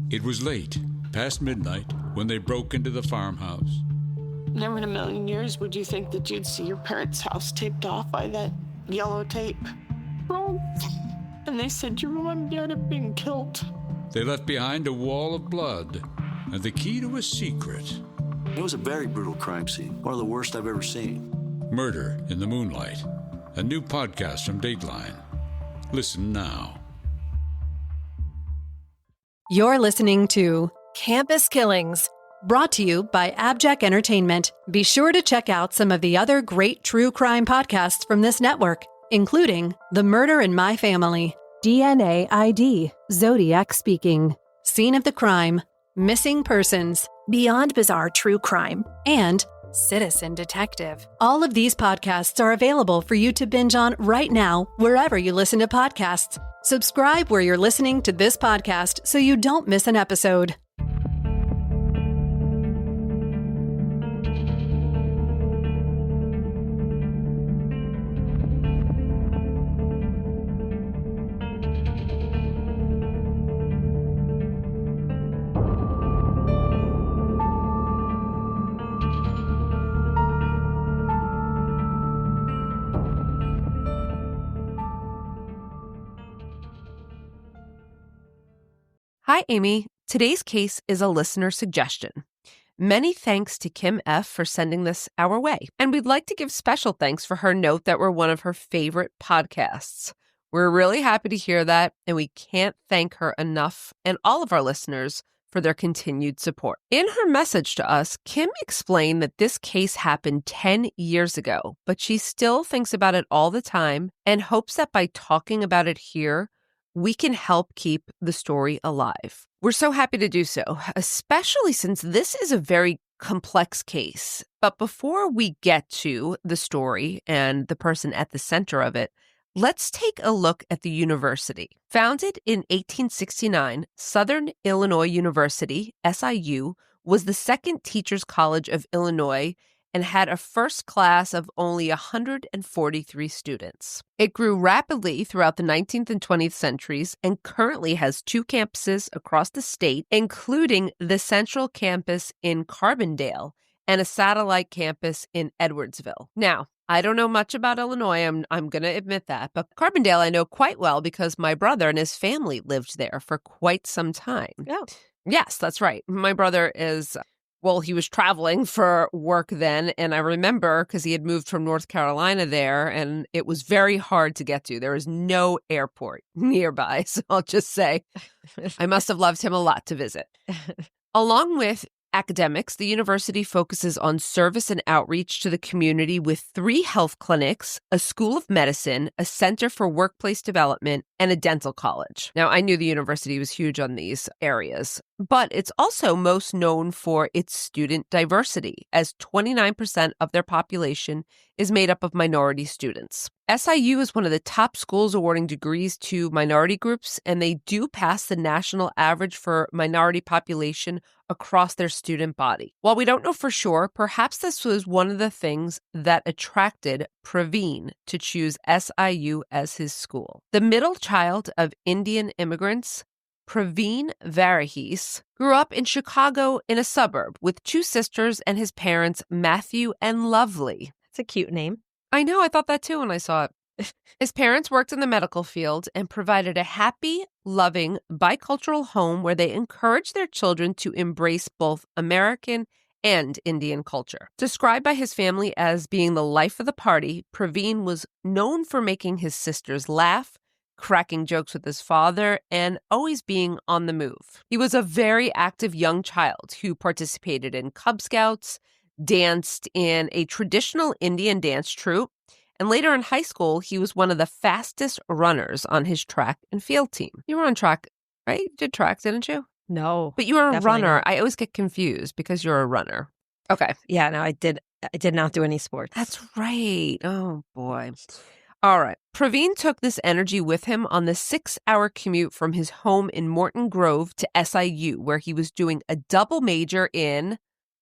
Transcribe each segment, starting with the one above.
It was late, past midnight, when they broke into the farmhouse. Never in a million years would you think that you'd see your parents' house taped off by that yellow tape. Oh. And they said your mom died of being killed. They left behind a wall of blood and the key to a secret. It was a very brutal crime scene, one of the worst I've ever seen. Murder in the Moonlight, a new podcast from Dateline. Listen now. You're listening to Campus Killings, brought to you by AbJack Entertainment. Be sure to check out some of the other great true crime podcasts from this network, including The Murder in My Family, DNA ID, Zodiac Speaking, Scene of the Crime, Missing Persons, Beyond Bizarre True Crime, and Citizen Detective. All of these podcasts are available for you to binge on right now, wherever you listen to podcasts. Subscribe where you're listening to this podcast so you don't miss an episode. Hi, Amy. Today's case is a listener suggestion. Many thanks to Kim F. for sending this our way. And we'd like to give special thanks for her note that we're one of her favorite podcasts. We're really happy to hear that, and we can't thank her enough and all of our listeners for their continued support. In her message to us, Kim explained that this case happened 10 years ago, but she still thinks about it all the time and hopes that by talking about it here, we can help keep the story alive. We're so happy to do so, especially since this is a very complex case. But before we get to the story and the person at the center of it, let's take a look at the university. Founded in 1869, Southern Illinois University, SIU, was the second teachers' college of Illinois and had a first class of only 143 students. It grew rapidly throughout the 19th and 20th centuries and currently has 2 campuses across the state, including the central campus in Carbondale and a satellite campus in Edwardsville. Now, I don't know much about Illinois, I'm going to admit that, but Carbondale I know quite well because my brother and his family lived there for quite some time. Oh. Yes, that's right. My brother is... Well, he was traveling for work then, and I remember because he had moved from North Carolina there, and it was very hard to get to. There was no airport nearby, so I'll just say I must have loved him a lot to visit. Along with academics, the university focuses on service and outreach to the community with 3 health clinics, a school of medicine, a center for workplace development, and a dental college. Now, I knew the university was huge on these areas, but it's also most known for its student diversity, as 29% of their population is made up of minority students. SIU is one of the top schools awarding degrees to minority groups, and they do pass the national average for minority population across their student body. While we don't know for sure, perhaps this was one of the things that attracted Pravin to choose SIU as his school. The middle child of Indian immigrants, Pravin Varughese grew up in Chicago in a suburb with 2 sisters and his parents, Matthew and Lovely. That's a cute name. I know, I thought that too when I saw it. His parents worked in the medical field and provided a happy, loving, bicultural home where they encouraged their children to embrace both American and Indian culture. Described by his family as being the life of the party, Pravin was known for making his sisters laugh, cracking jokes with his father, and always being on the move. He was a very active young child who participated in Cub Scouts, danced in a traditional Indian dance troupe, and later in high school, he was one of the fastest runners on his track and field team. You were on track, right? You did track, didn't you? No. But you were a runner. Not. I always get confused because you're a runner. Okay. Yeah, no, I did not do any sports. That's right. Oh, boy. All right. Pravin took this energy with him on the 6-hour commute from his home in Morton Grove to SIU, where he was doing a double major in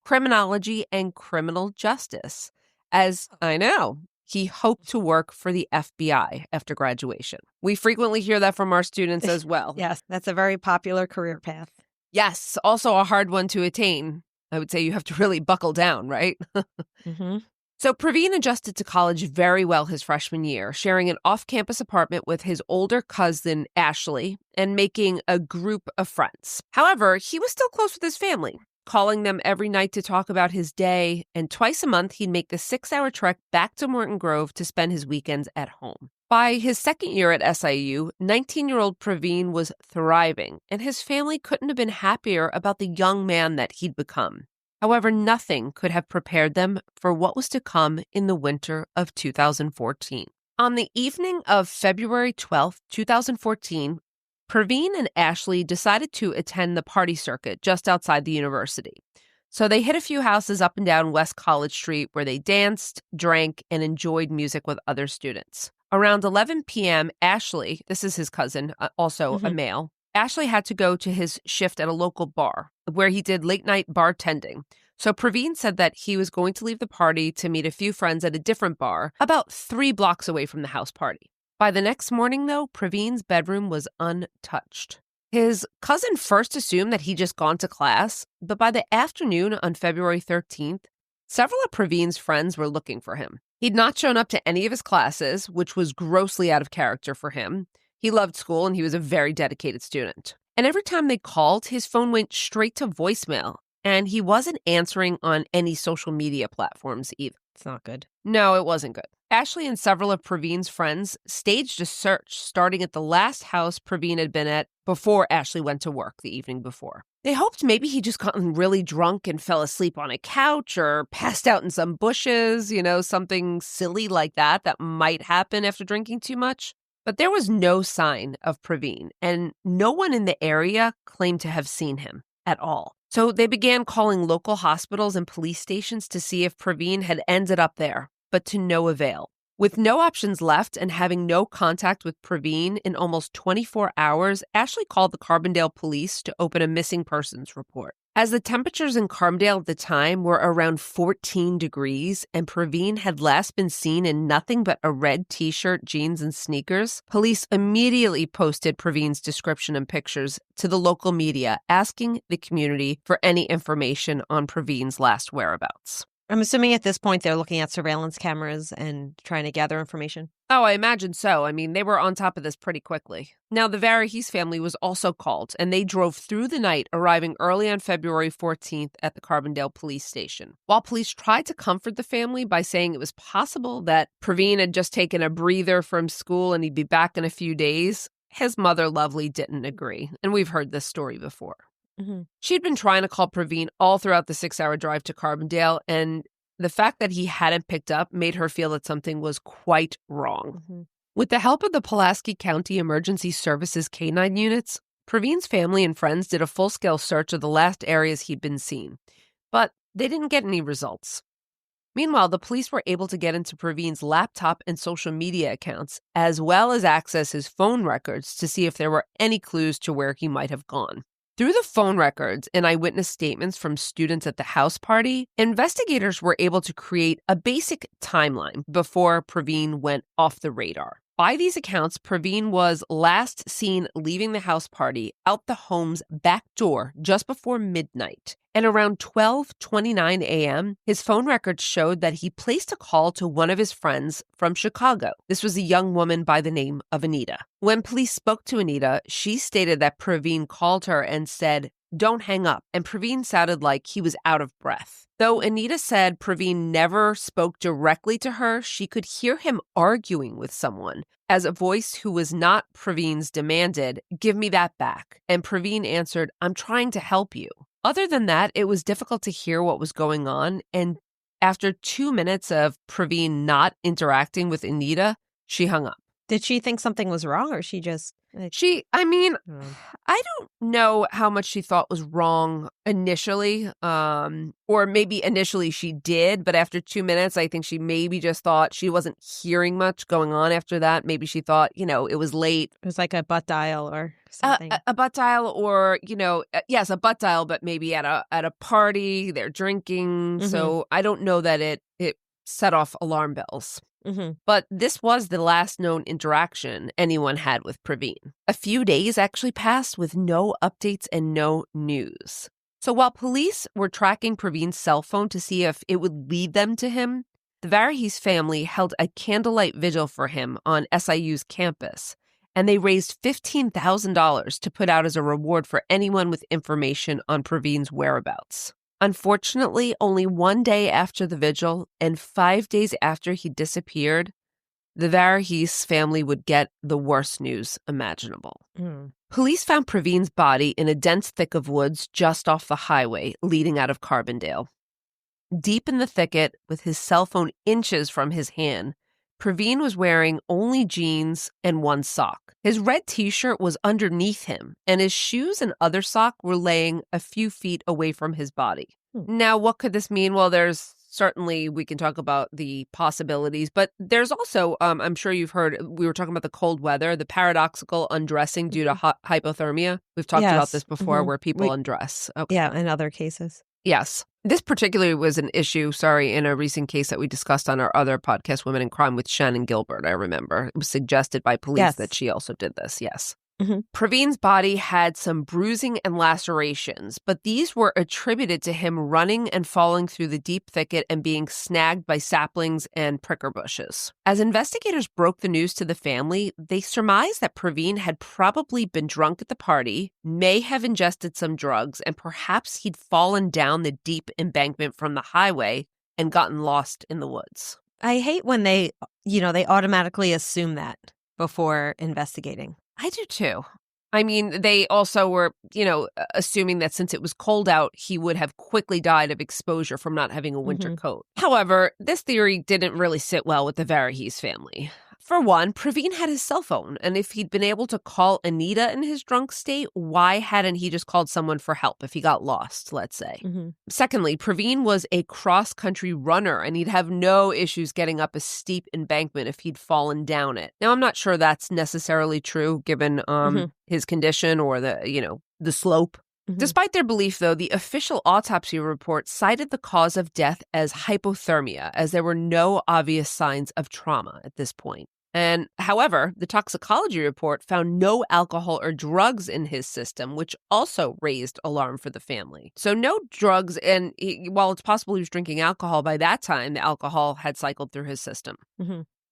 criminology and criminal justice. As I know, he hoped to work for the FBI after graduation. We frequently hear that from our students as well. Yes, that's a very popular career path. Yes, also a hard one to attain. I would say you have to really buckle down, right? Mm-hmm. So Pravin adjusted to college very well his freshman year, sharing an off-campus apartment with his older cousin, Ashley, and making a group of friends. However, he was still close with his family, calling them every night to talk about his day, and twice a month he'd make the 6-hour trek back to Morton Grove to spend his weekends at home. By his second year at SIU, 19-year-old Pravin was thriving, and his family couldn't have been happier about the young man that he'd become. However, nothing could have prepared them for what was to come in the winter of 2014. On the evening of February 12, 2014, Pravin and Ashley decided to attend the party circuit just outside the university. So they hit a few houses up and down West College Street where they danced, drank, and enjoyed music with other students. Around 11 p.m., Ashley, this is his cousin, also a male, Ashley had to go to his shift at a local bar where he did late-night bartending. So Pravin said that he was going to leave the party to meet a few friends at a different bar about 3 blocks away from the house party. By the next morning, though, Pravin's bedroom was untouched. His cousin first assumed that he'd just gone to class, but by the afternoon on February 13th, several of Pravin's friends were looking for him. He'd not shown up to any of his classes, which was grossly out of character for him. He loved school and he was a very dedicated student. And every time they called, his phone went straight to voicemail, and he wasn't answering on any social media platforms either. It's not good. No, it wasn't good. Ashley and several of Pravin's friends staged a search starting at the last house Pravin had been at before Ashley went to work the evening before. They hoped maybe he'd just gotten really drunk and fell asleep on a couch or passed out in some bushes, something silly like that might happen after drinking too much. But there was no sign of Pravin, and no one in the area claimed to have seen him at all. So they began calling local hospitals and police stations to see if Pravin had ended up there, but to no avail. With no options left and having no contact with Pravin in almost 24 hours, Ashley called the Carbondale police to open a missing persons report. As the temperatures in Carbondale at the time were around 14 degrees and Pravin had last been seen in nothing but a red t-shirt, jeans, and sneakers, police immediately posted Pravin's description and pictures to the local media, asking the community for any information on Pravin's last whereabouts. I'm assuming at this point they're looking at surveillance cameras and trying to gather information. Oh, I imagine so. I mean, they were on top of this pretty quickly. Now, the Varughese family was also called, and they drove through the night, arriving early on February 14th at the Carbondale police station. While police tried to comfort the family by saying it was possible that Pravin had just taken a breather from school and he'd be back in a few days, his mother, Lovely, didn't agree. And we've heard this story before. Mm-hmm. She'd been trying to call Pravin all throughout the 6-hour drive to Carbondale, and the fact that he hadn't picked up made her feel that something was quite wrong. Mm-hmm. With the help of the Pulaski County Emergency Services K-9 units, Pravin's family and friends did a full-scale search of the last areas he'd been seen, but they didn't get any results. Meanwhile, the police were able to get into Pravin's laptop and social media accounts, as well as access his phone records to see if there were any clues to where he might have gone. Through the phone records and eyewitness statements from students at the house party, investigators were able to create a basic timeline before Pravin went off the radar. By these accounts, Pravin was last seen leaving the house party out the home's back door just before midnight. And around 12:29 a.m., his phone records showed that he placed a call to one of his friends from Chicago. This was a young woman by the name of Anita. When police spoke to Anita, she stated that Pravin called her and said, "Don't hang up," and Pravin sounded like he was out of breath. Though Anita said Pravin never spoke directly to her, she could hear him arguing with someone, as a voice who was not Pravin's demanded, "Give me that back." And Pravin answered, "I'm trying to help you." Other than that, it was difficult to hear what was going on, and after 2 minutes of Pravin not interacting with Anita, she hung up. Did she think something was wrong, or she just... I don't know how much she thought was wrong initially, or maybe initially she did, but after 2 minutes, I think she maybe just thought she wasn't hearing much going on after that. Maybe she thought, it was late. It was like a butt dial or something. A butt dial or, yes, a butt dial, but maybe at a party, they're drinking. Mm-hmm. So I don't know that it set off alarm bells. But this was the last known interaction anyone had with Pravin. A few days actually passed with no updates and no news. So while police were tracking Pravin's cell phone to see if it would lead them to him, the Varughese family held a candlelight vigil for him on SIU's campus, and they raised $15,000 to put out as a reward for anyone with information on Pravin's whereabouts. Unfortunately, only one day after the vigil and 5 days after he disappeared, the Varughese family would get the worst news imaginable. Police found Pravin's body in a dense thicket of woods just off the highway leading out of Carbondale. Deep in the thicket, with his cell phone inches from his hand, Pravin was wearing only jeans and one sock. His red t-shirt was underneath him, and his shoes and other sock were laying a few feet away from his body. Now, what could this mean? Well, there's certainly, we can talk about the possibilities, but there's also, I'm sure you've heard, we were talking about the cold weather, the paradoxical undressing due to hypothermia. We've talked about this before, where people undress. Okay. Yeah, in other cases. Yes. This particularly was an issue, in a recent case that we discussed on our other podcast, Women in Crime, with Shannon Gilbert, I remember. It was suggested by police that she also did this, yes. Pravin's body had some bruising and lacerations, but these were attributed to him running and falling through the deep thicket and being snagged by saplings and pricker bushes. As investigators broke the news to the family, they surmised that Pravin had probably been drunk at the party, may have ingested some drugs, and perhaps he'd fallen down the deep embankment from the highway and gotten lost in the woods. I hate when they automatically assume that before investigating. I do too. I mean, they also were, assuming that since it was cold out, he would have quickly died of exposure from not having a winter coat. However, this theory didn't really sit well with the Varughese family. For one, Pravin had his cell phone, and if he'd been able to call Anita in his drunk state, why hadn't he just called someone for help if he got lost, let's say? Secondly, Pravin was a cross-country runner, and he'd have no issues getting up a steep embankment if he'd fallen down it. Now, I'm not sure that's necessarily true, given his condition or the slope. Despite their belief, though, the official autopsy report cited the cause of death as hypothermia, as there were no obvious signs of trauma at this point. And however, the toxicology report found no alcohol or drugs in his system, which also raised alarm for the family. So no drugs, and while it's possible he was drinking alcohol, by that time, the alcohol had cycled through his system.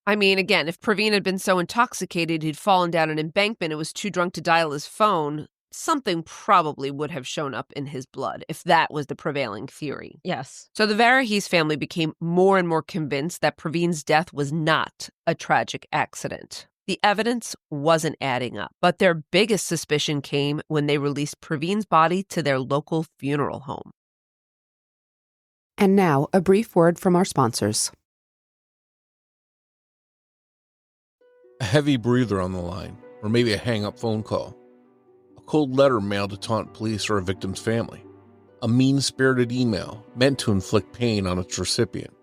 I mean, again, if Pravin had been so intoxicated he'd fallen down an embankment and was too drunk to dial his phone, something probably would have shown up in his blood, if that was the prevailing theory. Yes. So the Varughese family became more and more convinced that Pravin's death was not a tragic accident. The evidence wasn't adding up, but their biggest suspicion came when they released Pravin's body to their local funeral home. And now, a brief word from our sponsors. A heavy breather on the line, or maybe a hang-up phone call. A cold letter mailed to taunt police or a victim's family. A mean-spirited email meant to inflict pain on its recipient.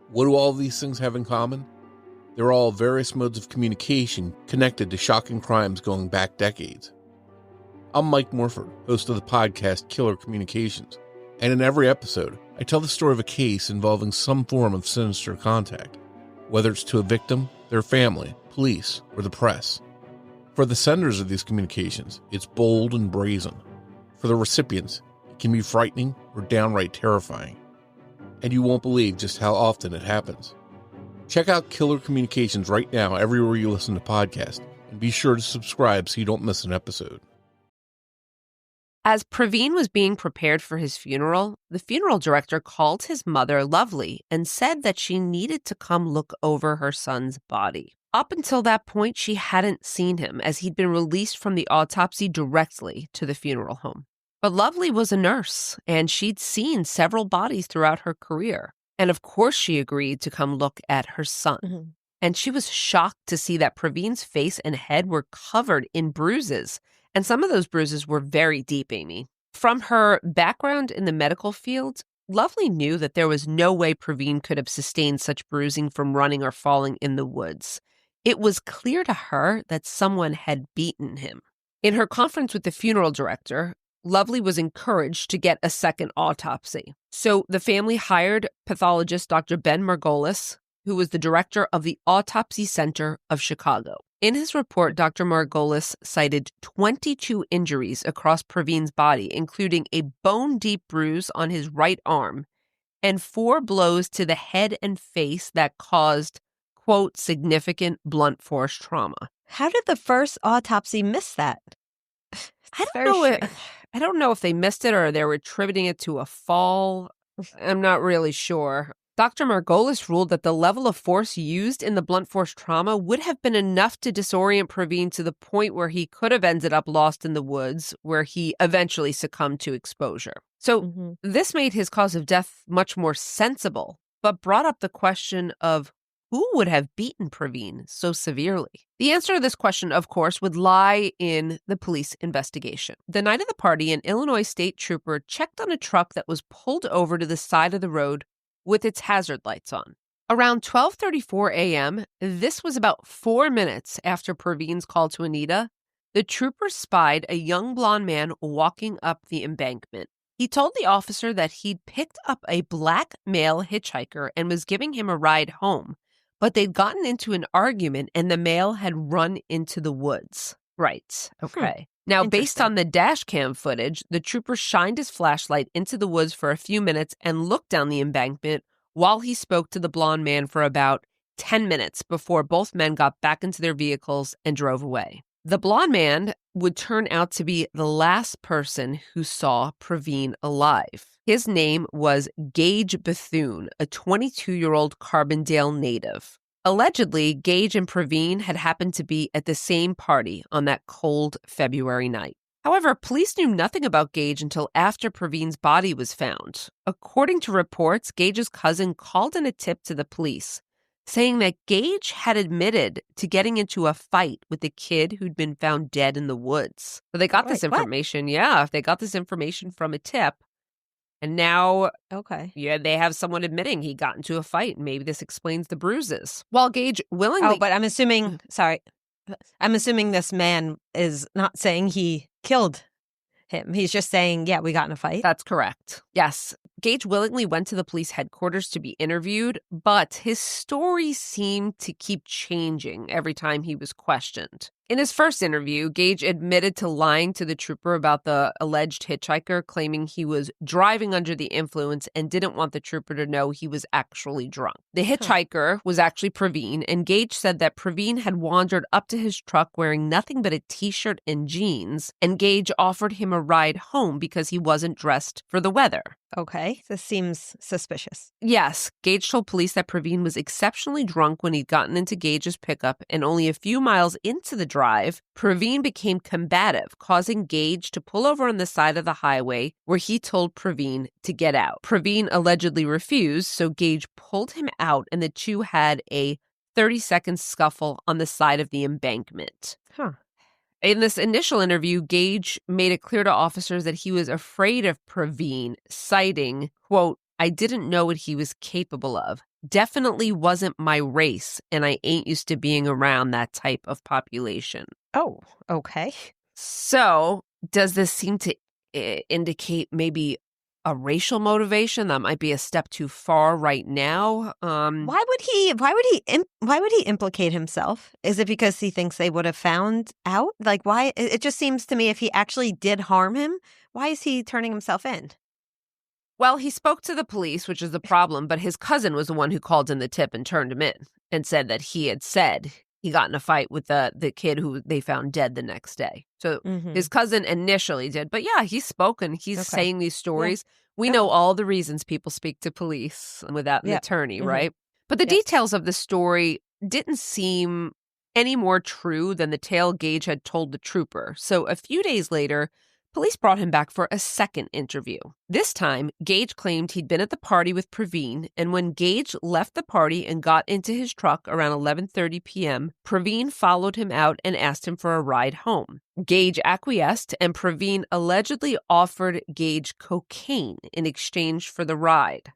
What do all these things have in common? They're all various modes of communication connected to shocking crimes going back decades. I'm Mike Morford, host of the podcast Killer Communications, and in every episode, I tell the story of a case involving some form of sinister contact, whether it's to a victim, their family, police, or the press. For the senders of these communications, it's bold and brazen. For the recipients, it can be frightening or downright terrifying. And you won't believe just how often it happens. Check out Killer Communications right now everywhere you listen to podcasts, and be sure to subscribe so you don't miss an episode. As Pravin was being prepared for his funeral, the funeral director called his mother Lovely and said that she needed to come look over her son's body. Up until that point, she hadn't seen him, as he'd been released from the autopsy directly to the funeral home. But Lovely was a nurse, and she'd seen several bodies throughout her career. And of course she agreed to come look at her son. And she was shocked to see that Pravin's face and head were covered in bruises. And some of those bruises were very deep, Amy. From her background in the medical field, Lovely knew that there was no way Pravin could have sustained such bruising from running or falling in the woods. It was clear to her that someone had beaten him. In her conference with the funeral director, Lovely was encouraged to get a second autopsy. So the family hired pathologist Dr. Ben Margolis, who was the director of the Autopsy Center of Chicago. In his report, Dr. Margolis cited 22 injuries across Pravin's body, including a bone-deep bruise on his right arm and 4 blows to the head and face that caused, quote, significant blunt force trauma. How did the first autopsy miss that? I don't know if they missed it or they were attributing it to a fall. I'm not really sure. Dr. Margolis ruled that the level of force used in the blunt force trauma would have been enough to disorient Pravin to the point where he could have ended up lost in the woods, where he eventually succumbed to exposure. So this made his cause of death much more sensible, but brought up the question of who would have beaten Pravin so severely? The answer to this question, of course, would lie in the police investigation. The night of the party, an Illinois state trooper checked on a truck that was pulled over to the side of the road with its hazard lights on. Around 12:34 a.m., this was about 4 minutes after Pravin's call to Anita, the trooper spied a young blonde man walking up the embankment. He told the officer that he'd picked up a black male hitchhiker and was giving him a ride home, but they'd gotten into an argument and the male had run into the woods. Right. Okay. Now, based on the dash cam footage, the trooper shined his flashlight into the woods for a few minutes and looked down the embankment while he spoke to the blonde man for about 10 minutes before both men got back into their vehicles and drove away. The blonde man would turn out to be the last person who saw Pravin alive. His name was Gage Bethune, a 22-year-old Carbondale native. Allegedly, Gage and Pravin had happened to be at the same party on that cold February night. However, police knew nothing about Gage until after Pravin's body was found. According to reports, Gage's cousin called in a tip to the police, saying that Gage had admitted to getting into a fight with a kid who'd been found dead in the woods. So they got this information. What? Yeah, they got this information from a tip. And now, they have someone admitting he got into a fight. Maybe this explains the bruises. While Gage willingly... Oh, but I'm assuming this man is not saying he killed him. He's just saying, yeah, we got in a fight. That's correct. Yes. Gage willingly went to the police headquarters to be interviewed, but his story seemed to keep changing every time he was questioned. In his first interview, Gage admitted to lying to the trooper about the alleged hitchhiker, claiming he was driving under the influence and didn't want the trooper to know he was actually drunk. The hitchhiker was actually Pravin, and Gage said that Pravin had wandered up to his truck wearing nothing but a t-shirt and jeans, and Gage offered him a ride home because he wasn't dressed for the weather. Okay, this seems suspicious. Yes, Gage told police that Pravin was exceptionally drunk when he'd gotten into Gage's pickup, and only a few miles into the drive, Pravin became combative, causing Gage to pull over on the side of the highway where he told Pravin to get out. Pravin allegedly refused, so Gage pulled him out and the two had a 30-second scuffle on the side of the embankment. In this initial interview, Gage made it clear to officers that he was afraid of Pravin, citing, quote, "I didn't know what he was capable of. Definitely wasn't my race, and I ain't used to being around that type of population." Oh, okay. So, does this seem to indicate maybe a racial motivation? That might be a step too far right now. Why would he implicate himself? Is it because he thinks they would have found out? Like, why? It just seems to me if he actually did harm him, why is he turning himself in? Well, he spoke to the police, which is the problem, but his cousin was the one who called in the tip and turned him in and said that he had said he got in a fight with the kid who they found dead the next day. So his cousin initially did. But yeah, he's spoken. He's saying these stories. Yeah. We know all the reasons people speak to police without an attorney, right? But the details of the story didn't seem any more true than the tale Gage had told the trooper. So a few days later, police brought him back for a second interview. This time, Gage claimed he'd been at the party with Pravin, and when Gage left the party and got into his truck around 11:30 p.m., Pravin followed him out and asked him for a ride home. Gage acquiesced, and Pravin allegedly offered Gage cocaine in exchange for the ride.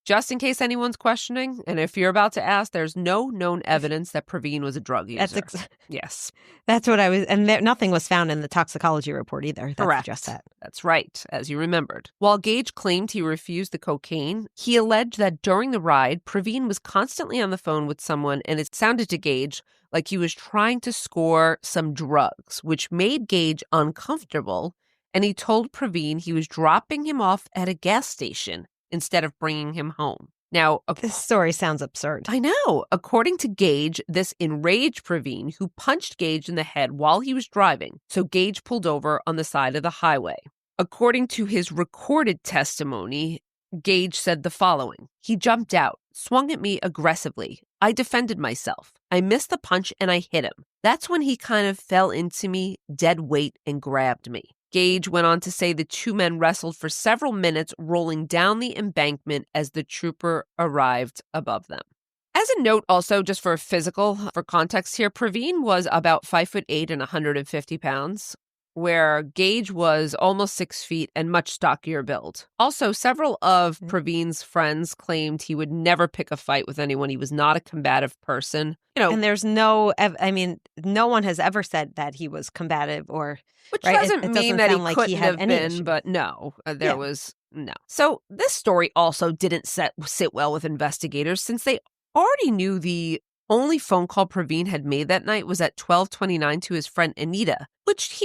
Just in case anyone's questioning, and if you're about to ask, there's no known evidence that Pravin was a drug user. Yes. That's what I was, and nothing was found in the toxicology report either. That's Correct. just that. That's right, as you remembered. While Gage claimed he refused the cocaine, he alleged that during the ride, Pravin was constantly on the phone with someone, and it sounded to Gage like he was trying to score some drugs, which made Gage uncomfortable, and he told Pravin he was dropping him off at a gas station instead of bringing him home. Now, This story sounds absurd. I know. According to Gage, this enraged Pravin, who punched Gage in the head while he was driving, so Gage pulled over on the side of the highway. According to his recorded testimony, Gage said the following. He jumped out, swung at me aggressively. I defended myself. I missed the punch and I hit him. That's when he kind of fell into me, dead weight, and grabbed me. Gage went on to say the two men wrestled for several minutes, rolling down the embankment as the trooper arrived above them. As a note also, just for context here, Pravin was about 5'8" and 150 pounds, where Gage was almost 6 feet and much stockier build. Also, several of Pravin's friends claimed he would never pick a fight with anyone. He was not a combative person. And there's no one has ever said that he was combative or... Which right? doesn't mean that he like couldn't have been, issue. but no, was no. So this story also didn't sit well with investigators since they already knew the only phone call Pravin had made that night was at 12:29 to his friend Anita, which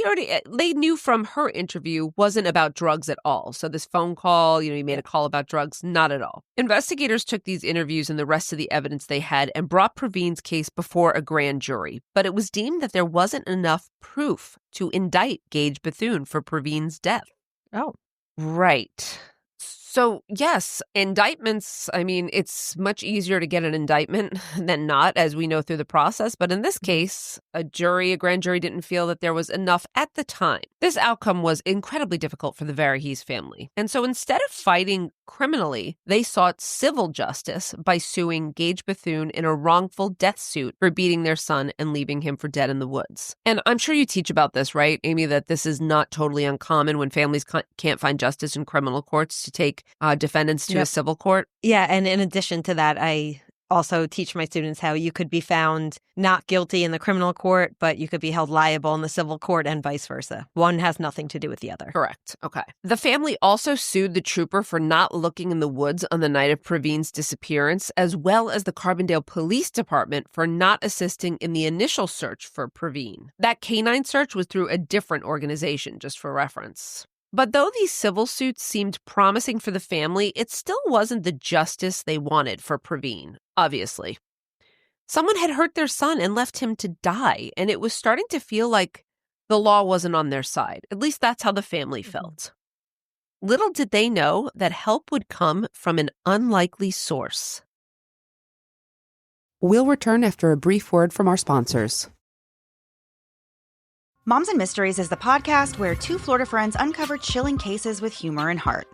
they knew from her interview wasn't about drugs at all. So this phone call, he made a call about drugs, not at all. Investigators took these interviews and the rest of the evidence they had and brought Pravin's case before a grand jury, but it was deemed that there wasn't enough proof to indict Gage Bethune for Pravin's death. Oh. Right. So, yes, indictments, it's much easier to get an indictment than not, as we know through the process. But in this case, a grand jury didn't feel that there was enough at the time. This outcome was incredibly difficult for the Varughese family. And so instead of fighting criminally, they sought civil justice by suing Gage Bethune in a wrongful death suit for beating their son and leaving him for dead in the woods. And I'm sure you teach about this, right, Amy, that this is not totally uncommon when families can't find justice in criminal courts to take defendants to a civil court. Yeah, and in addition to that, I also teach my students how you could be found not guilty in the criminal court, but you could be held liable in the civil court and vice versa. One has nothing to do with the other. Correct. Okay. The family also sued the trooper for not looking in the woods on the night of Pravin's disappearance, as well as the Carbondale Police Department for not assisting in the initial search for Pravin. That canine search was through a different organization, just for reference. But though these civil suits seemed promising for the family, it still wasn't the justice they wanted for Pravin, obviously. Someone had hurt their son and left him to die, and it was starting to feel like the law wasn't on their side. At least that's how the family felt. Little did they know that help would come from an unlikely source. We'll return after a brief word from our sponsors. Moms and Mysteries is the podcast where two Florida friends uncover chilling cases with humor and heart.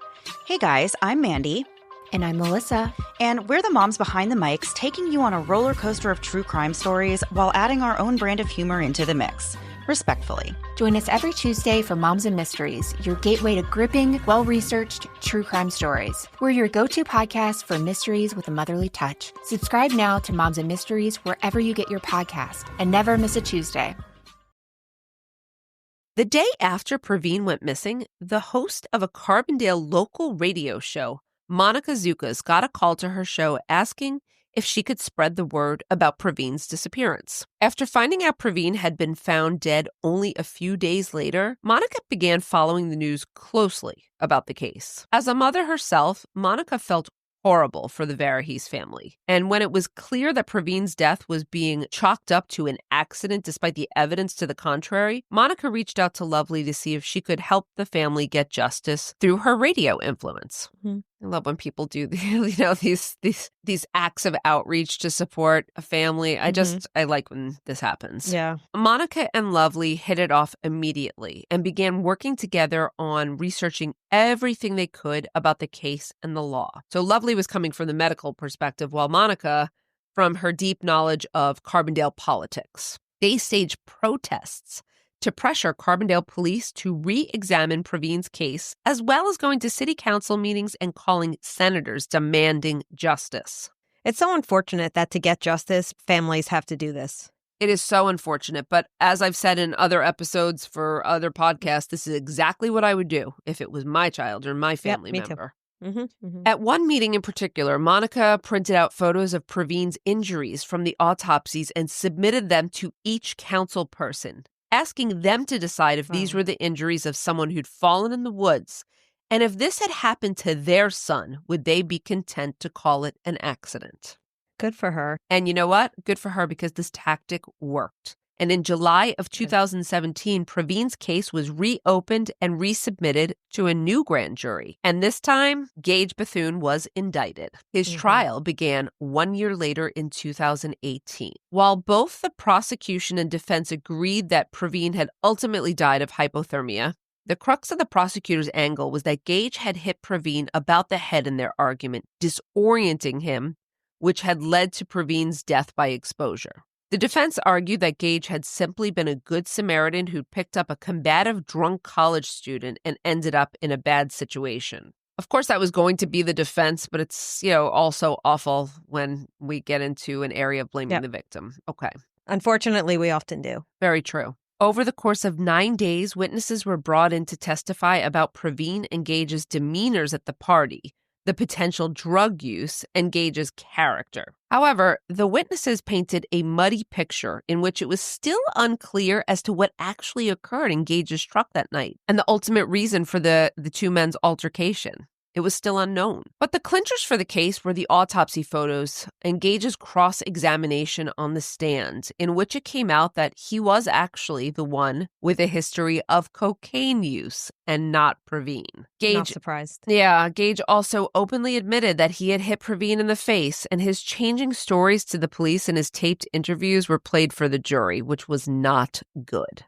Hey guys, I'm Mandy. And I'm Melissa. And we're the moms behind the mics taking you on a roller coaster of true crime stories while adding our own brand of humor into the mix. Respectfully. Join us every Tuesday for Moms and Mysteries, your gateway to gripping, well-researched true crime stories. We're your go-to podcast for mysteries with a motherly touch. Subscribe now to Moms and Mysteries wherever you get your podcast and never miss a Tuesday. The day after Pravin went missing, the host of a Carbondale local radio show, Monica Zukas, got a call to her show asking if she could spread the word about Pravin's disappearance. After finding out Pravin had been found dead only a few days later, Monica began following the news closely about the case. As a mother herself, Monica felt horrible for the Varughese family. And when it was clear that Pravin's death was being chalked up to an accident despite the evidence to the contrary, Monica reached out to Lovely to see if she could help the family get justice through her radio influence. Mm-hmm. I love when people do these acts of outreach to support a family. I like when this happens. Yeah. Monica and Lovely hit it off immediately and began working together on researching everything they could about the case and the law. So Lovely was coming from the medical perspective, while Monica from her deep knowledge of Carbondale politics. They staged protests to pressure Carbondale police to re-examine Pravin's case, as well as going to city council meetings and calling senators demanding justice. It's so unfortunate that to get justice, families have to do this. It is so unfortunate, but as I've said in other episodes for other podcasts, this is exactly what I would do if it was my child or my family member. At one meeting in particular, Monica printed out photos of Pravin's injuries from the autopsies and submitted them to each council person, asking them to decide if these were the injuries of someone who'd fallen in the woods. And if this had happened to their son, would they be content to call it an accident? Good for her. And you know what? Good for her, because this tactic worked. And in July of 2017, Pravin's case was reopened and resubmitted to a new grand jury. And this time, Gage Bethune was indicted. His trial began 1 year later in 2018. While both the prosecution and defense agreed that Pravin had ultimately died of hypothermia, the crux of the prosecutor's angle was that Gage had hit Pravin about the head in their argument, disorienting him, which had led to Pravin's death by exposure. The defense argued that Gage had simply been a good Samaritan who picked up a combative drunk college student and ended up in a bad situation. Of course, that was going to be the defense, but it's, also awful when we get into an area of blaming the victim. Okay. Unfortunately, we often do. Very true. Over the course of 9 days, witnesses were brought in to testify about Pravin and Gage's demeanors at the party, the potential drug use, and Gage's character. However, the witnesses painted a muddy picture in which it was still unclear as to what actually occurred in Gage's truck that night and the ultimate reason for the two men's altercation. It was still unknown. But the clinchers for the case were the autopsy photos and Gage's cross-examination on the stand, in which it came out that he was actually the one with a history of cocaine use and not Pravin. Not surprised. Yeah, Gage also openly admitted that he had hit Pravin in the face, and his changing stories to the police in his taped interviews were played for the jury, which was not good.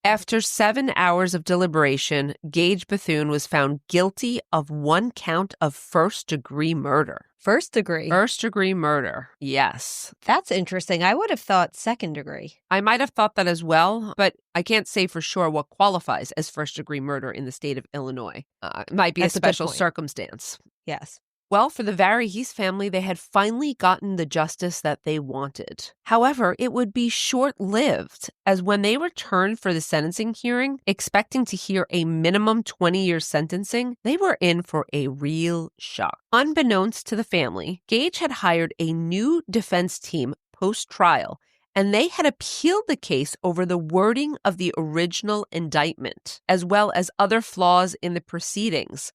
After 7 hours of deliberation, Gage Bethune was found guilty of 1 count of first-degree murder. First degree? First-degree murder, yes. That's interesting. I would have thought second degree. I might have thought that as well, but I can't say for sure what qualifies as first-degree murder in the state of Illinois. It might be That's a special circumstance. Yes. Well, for the Varughese family, they had finally gotten the justice that they wanted. However, it would be short-lived, as when they returned for the sentencing hearing, expecting to hear a minimum 20-year sentencing, they were in for a real shock. Unbeknownst to the family, Gage had hired a new defense team post-trial, and they had appealed the case over the wording of the original indictment, as well as other flaws in the proceedings,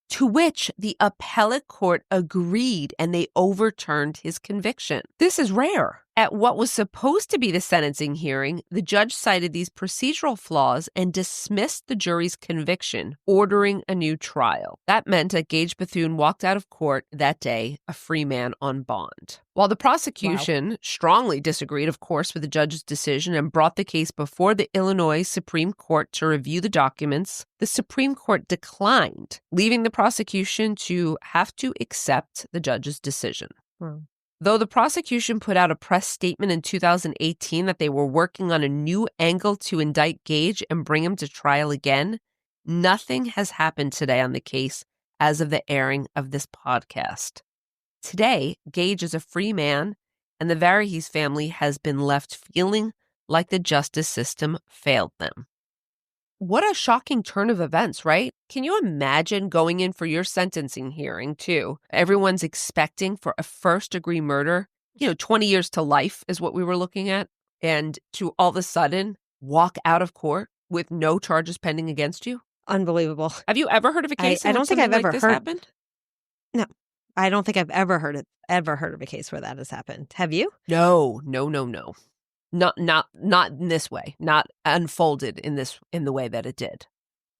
to which the appellate court agreed, and they overturned his conviction. This is rare. At what was supposed to be the sentencing hearing, the judge cited these procedural flaws and dismissed the jury's conviction, ordering a new trial. That meant that Gage Bethune walked out of court that day a free man on bond. While the prosecution strongly disagreed, of course, with the judge's decision and brought the case before the Illinois Supreme Court to review the documents, the Supreme Court declined, leaving the prosecution to have to accept the judge's decision. Though the prosecution put out a press statement in 2018 that they were working on a new angle to indict Gage and bring him to trial again, nothing has happened today on the case as of the airing of this podcast. Today, Gage is a free man, and the Varughese family has been left feeling like the justice system failed them. What a shocking turn of events, right? Can you imagine going in for your sentencing hearing, too? Everyone's expecting for a first-degree murder, 20 years to life is what we were looking at, and to all of a sudden walk out of court with no charges pending against you? Unbelievable. Have you ever heard of a case I in don't which think I've something ever like this heard. happened? No, I don't think I've ever heard of a case where that has happened. Have you? No. Not in this way, not unfolded in the way that it did.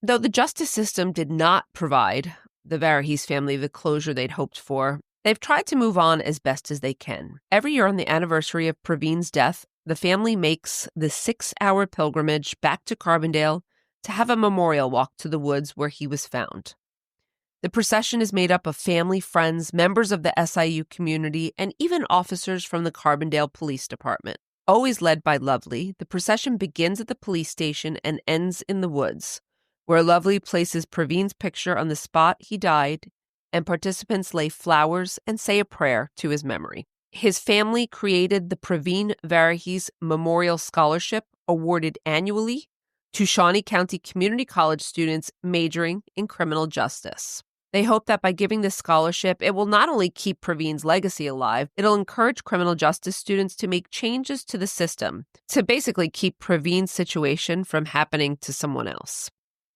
Though the justice system did not provide the Varughese family the closure they'd hoped for, they've tried to move on as best as they can. Every year on the anniversary of Pravin's death, the family makes the 6-hour pilgrimage back to Carbondale to have a memorial walk to the woods where he was found. The procession is made up of family, friends, members of the SIU community, and even officers from the Carbondale Police Department. Always led by Lovely, the procession begins at the police station and ends in the woods, where Lovely places Pravin's picture on the spot he died, and participants lay flowers and say a prayer to his memory. His family created the Pravin Varughese Memorial Scholarship, awarded annually to Shawnee County Community College students majoring in criminal justice. They hope that by giving this scholarship, it will not only keep Pravin's legacy alive, it'll encourage criminal justice students to make changes to the system to basically keep Pravin's situation from happening to someone else.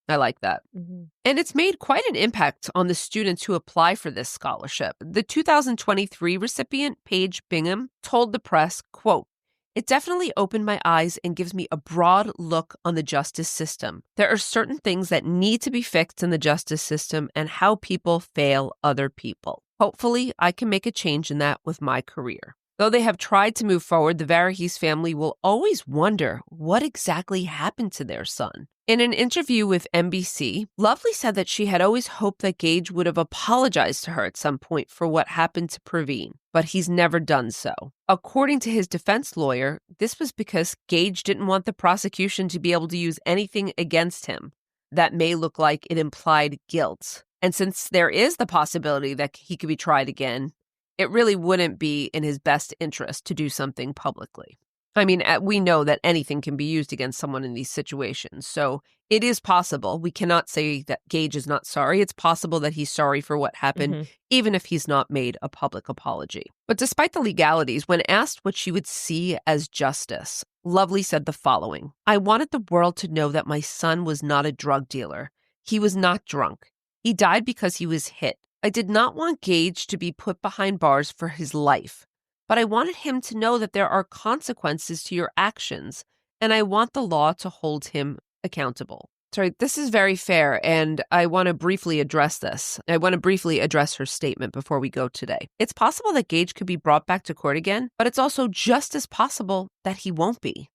I like that. Mm-hmm. And it's made quite an impact on the students who apply for this scholarship. The 2023 recipient, Paige Bingham, told the press, quote, "It definitely opened my eyes and gives me a broad look on the justice system. There are certain things that need to be fixed in the justice system and how people fail other people. Hopefully, I can make a change in that with my career." Though they have tried to move forward, the Varughese family will always wonder what exactly happened to their son. In an interview with NBC, Lovely said that she had always hoped that Gage would have apologized to her at some point for what happened to Pravin, but he's never done so. According to his defense lawyer, this was because Gage didn't want the prosecution to be able to use anything against him that may look like it implied guilt. And since there is the possibility that he could be tried again, it really wouldn't be in his best interest to do something publicly. I mean, we know that anything can be used against someone in these situations, so it is possible. We cannot say that Gage is not sorry. It's possible that he's sorry for what happened, even if he's not made a public apology. But despite the legalities, when asked what she would see as justice, Lovely said the following: "I wanted the world to know that my son was not a drug dealer. He was not drunk. He died because he was hit. I did not want Gage to be put behind bars for his life, but I wanted him to know that there are consequences to your actions, and I want the law to hold him accountable." Sorry, this is very fair, and I want to briefly address this. I want to briefly address her statement before we go today. It's possible that Gage could be brought back to court again, but it's also just as possible that he won't be.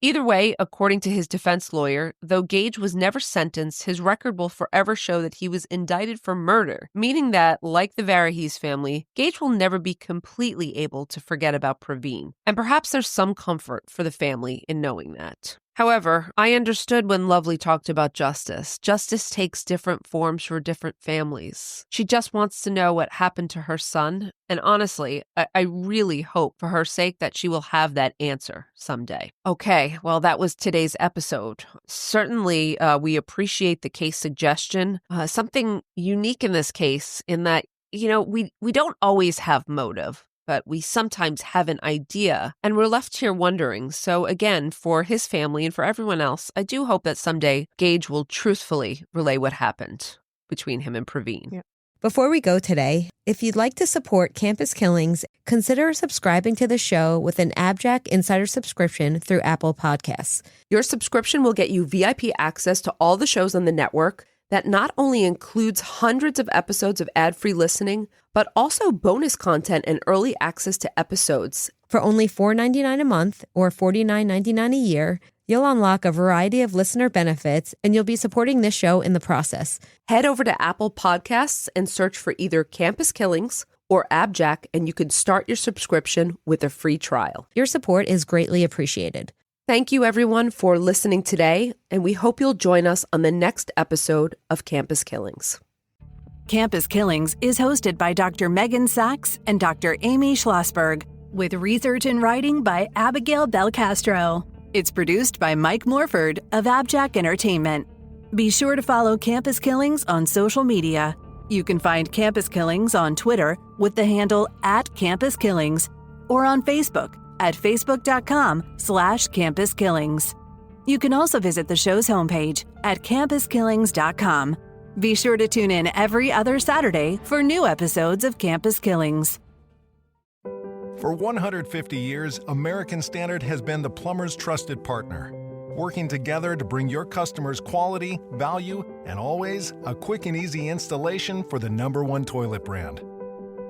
Either way, according to his defense lawyer, though Gage was never sentenced, his record will forever show that he was indicted for murder, meaning that, like the Varughese family, Gage will never be completely able to forget about Pravin. And perhaps there's some comfort for the family in knowing that. However, I understood when Lovely talked about justice. Justice takes different forms for different families. She just wants to know what happened to her son, and honestly, I really hope for her sake that she will have that answer someday. Okay, well, that was today's episode. Certainly, we appreciate the case suggestion. Something unique in this case in that, we don't always have motive, but we sometimes have an idea, and we're left here wondering. So again, for his family and for everyone else, I do hope that someday Gage will truthfully relay what happened between him and Pravin. Yeah. Before we go today, if you'd like to support Campus Killings, consider subscribing to the show with an AbJack Insider subscription through Apple Podcasts. Your subscription will get you VIP access to all the shows on the network. That not only includes hundreds of episodes of ad-free listening, but also bonus content and early access to episodes. For only $4.99 a month or $49.99 a year, you'll unlock a variety of listener benefits, and you'll be supporting this show in the process. Head over to Apple Podcasts and search for either Campus Killings or AbJack, and you can start your subscription with a free trial. Your support is greatly appreciated. Thank you, everyone, for listening today, and we hope you'll join us on the next episode of Campus Killings. Campus Killings is hosted by Dr. Megan Sachs and Dr. Amy Schlossberg, with research and writing by Abigail Belcastro. It's produced by Mike Morford of AbJack Entertainment. Be sure to follow Campus Killings on social media. You can find Campus Killings on Twitter with the handle @CampusKillings or on Facebook at facebook.com/campuskillings. You can also visit the show's homepage at campuskillings.com. Be sure to tune in every other Saturday for new episodes of Campus Killings. For 150 years, American Standard has been the plumber's trusted partner, working together to bring your customers quality, value, and always a quick and easy installation for the #1 toilet brand.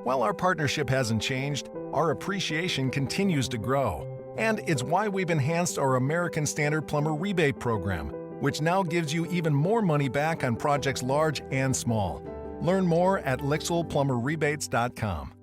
While our partnership hasn't changed, our appreciation continues to grow. And it's why we've enhanced our American Standard Plumber Rebate Program, which now gives you even more money back on projects large and small. Learn more at LixellPlumberRebates.com.